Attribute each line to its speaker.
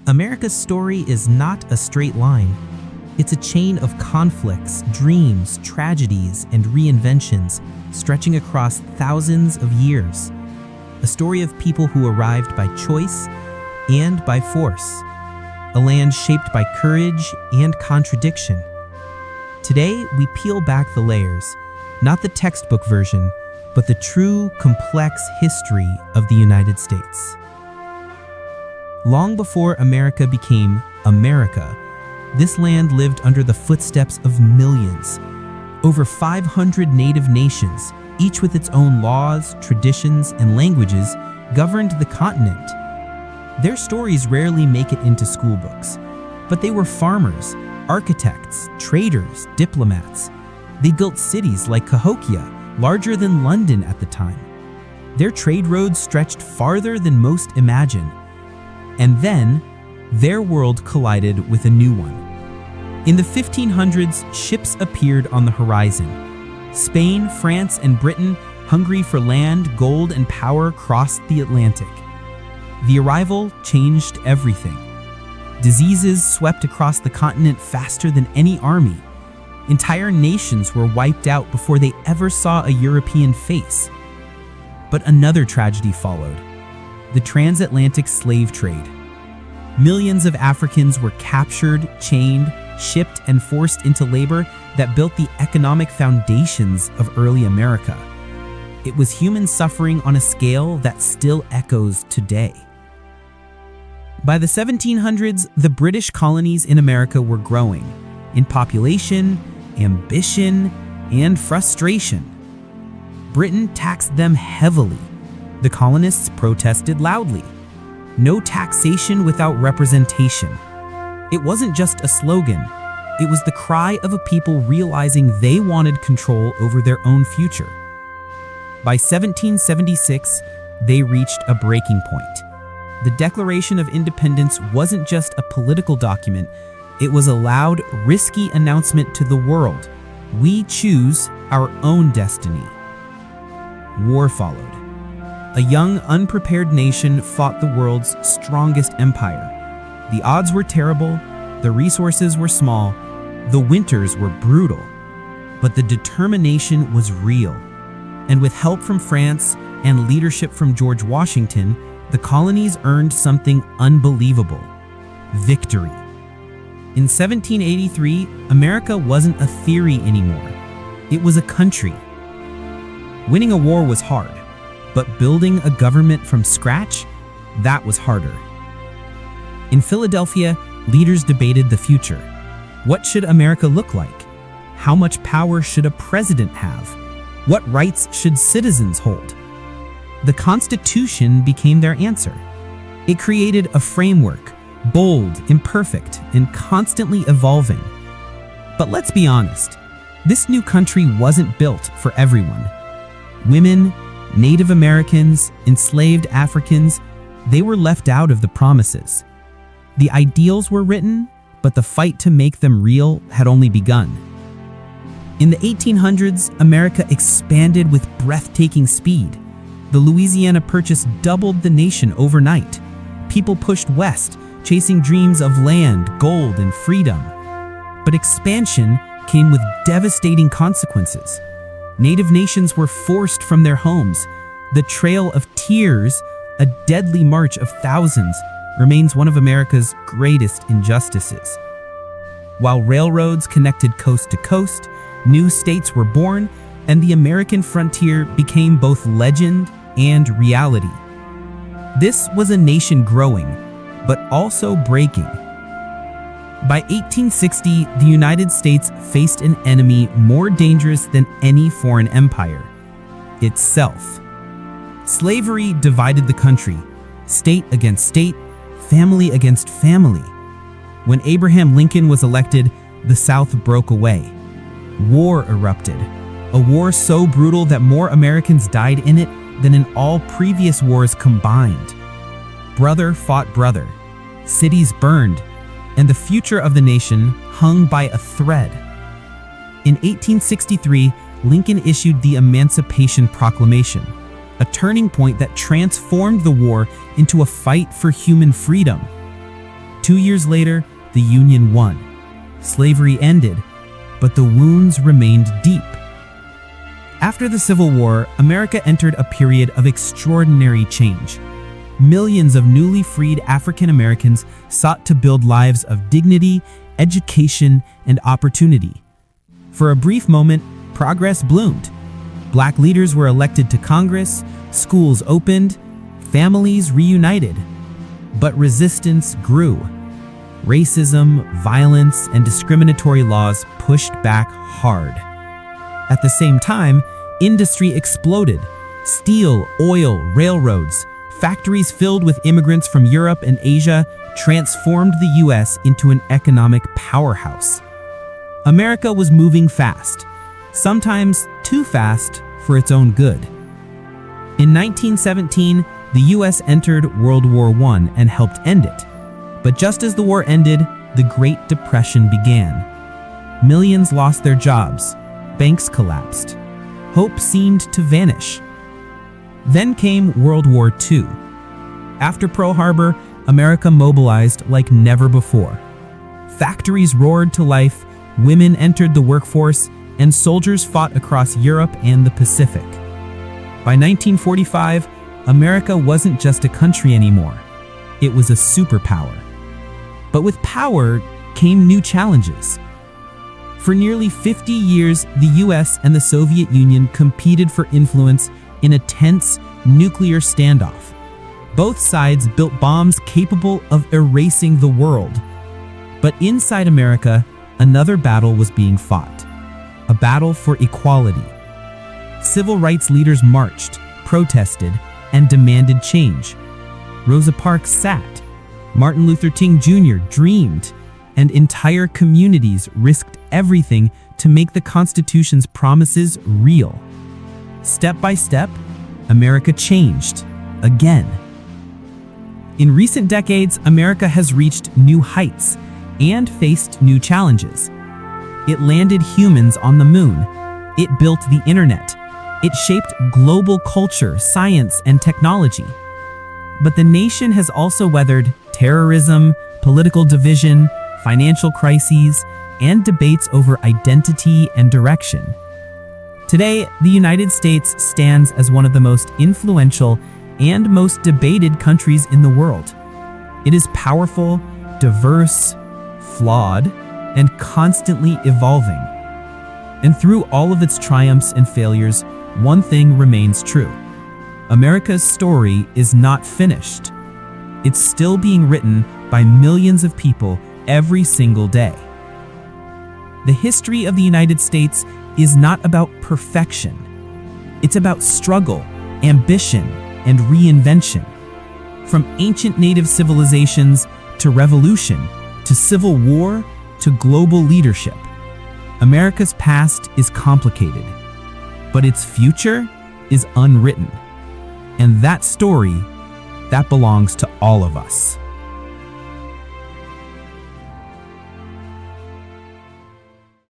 Speaker 1: America's story is not a straight line. It's a chain of conflicts, dreams, tragedies, and reinventions stretching across thousands of years. A story of people who arrived by choice and by force. A land shaped by courage and contradiction. Today, we peel back the layers, not the textbook version, but the true, complex history of the United States. Long before America became America, this land lived under the footsteps of millions. Over 500 native nations, each with its own laws, traditions, and languages, governed the continent. Their stories rarely make it into school books, but they were farmers, architects, traders, diplomats. They built cities like Cahokia, larger than London at the time. Their trade roads stretched farther than most imagine. And then, their world collided with a new one. In the 1500s, ships appeared on the horizon. Spain, France, and Britain, hungry for land, gold, and power, crossed the Atlantic. The arrival changed everything. Diseases swept across the continent faster than any army. Entire nations were wiped out before they ever saw a European face. But another tragedy followed: the transatlantic slave trade. Millions of Africans were captured, chained, shipped, and forced into labor that built the economic foundations of early America. It was human suffering on a scale that still echoes today. By the 1700s, the British colonies in America were growing in population, ambition, and frustration. Britain taxed them heavily. The colonists protested loudly. No taxation without representation. It wasn't just a slogan. It was the cry of a people realizing they wanted control over their own future. By 1776, they reached a breaking point. The Declaration of Independence wasn't just a political document, it was a loud, risky announcement to the world. We choose our own destiny. War followed. A young, unprepared nation fought the world's strongest empire. The odds were terrible, the resources were small, the winters were brutal. But the determination was real. And with help from France and leadership from George Washington, the colonies earned something unbelievable: victory. In 1783, America wasn't a theory anymore. It was a country. Winning a war was hard, but building a government from scratch, that was harder. In Philadelphia, leaders debated the future. What should America look like? How much power should a president have? What rights should citizens hold? The Constitution became their answer. It created a framework, bold, imperfect, and constantly evolving. But let's be honest, this new country wasn't built for everyone. Women, Native Americans, enslaved Africans, they were left out of the promises. The ideals were written, but the fight to make them real had only begun. In the 1800s, America expanded with breathtaking speed. The Louisiana Purchase doubled the nation overnight. People pushed west, chasing dreams of land, gold, and freedom. But expansion came with devastating consequences. Native nations were forced from their homes. The Trail of Tears, a deadly march of thousands, remains one of America's greatest injustices. While railroads connected coast to coast, new states were born, and the American frontier became both legend and reality. This was a nation growing, but also breaking. By 1860, the United States faced an enemy more dangerous than any foreign empire: itself. Slavery divided the country, state against state, family against family. When Abraham Lincoln was elected, the South broke away. War erupted, a war so brutal that more Americans died in it than in all previous wars combined. Brother fought brother, cities burned, and the future of the nation hung by a thread. In 1863, Lincoln issued the Emancipation Proclamation, a turning point that transformed the war into a fight for human freedom. 2 years later, the Union won. Slavery ended, but the wounds remained deep. After the Civil War, America entered a period of extraordinary change. Millions of newly freed African Americans sought to build lives of dignity, education, and opportunity. For a brief moment, progress bloomed. Black leaders were elected to Congress, schools opened, families reunited. But resistance grew. Racism, violence, and discriminatory laws pushed back hard. At the same time, industry exploded. Steel, oil, railroads, factories filled with immigrants from Europe and Asia transformed the U.S. into an economic powerhouse. America was moving fast, sometimes too fast for its own good. In 1917, the U.S. entered World War I and helped end it. But just as the war ended, the Great Depression began. Millions lost their jobs, banks collapsed, hope seemed to vanish. Then came World War II. After Pearl Harbor, America mobilized like never before. Factories roared to life, women entered the workforce, and soldiers fought across Europe and the Pacific. By 1945, America wasn't just a country anymore. It was a superpower. But with power came new challenges. For nearly 50 years, the US and the Soviet Union competed for influence in a tense nuclear standoff. Both sides built bombs capable of erasing the world. But inside America, another battle was being fought. A battle for equality. Civil rights leaders marched, protested, and demanded change. Rosa Parks sat. Martin Luther King Jr. dreamed, and entire communities risked everything to make the Constitution's promises real. Step by step, America changed, again. In recent decades, America has reached new heights and faced new challenges. It landed humans on the moon. It built the internet. It shaped global culture, science, and technology. But the nation has also weathered terrorism, political division, financial crises, and debates over identity and direction. Today, the United States stands as one of the most influential and most debated countries in the world. It is powerful, diverse, flawed, and constantly evolving. And through all of its triumphs and failures, one thing remains true. America's story is not finished. It's still being written by millions of people every single day. The history of the United States is not about perfection. It's about struggle, ambition, and reinvention. From ancient native civilizations to revolution, to civil war, to global leadership. America's past is complicated, but its future is unwritten. And that story, that belongs to all of us.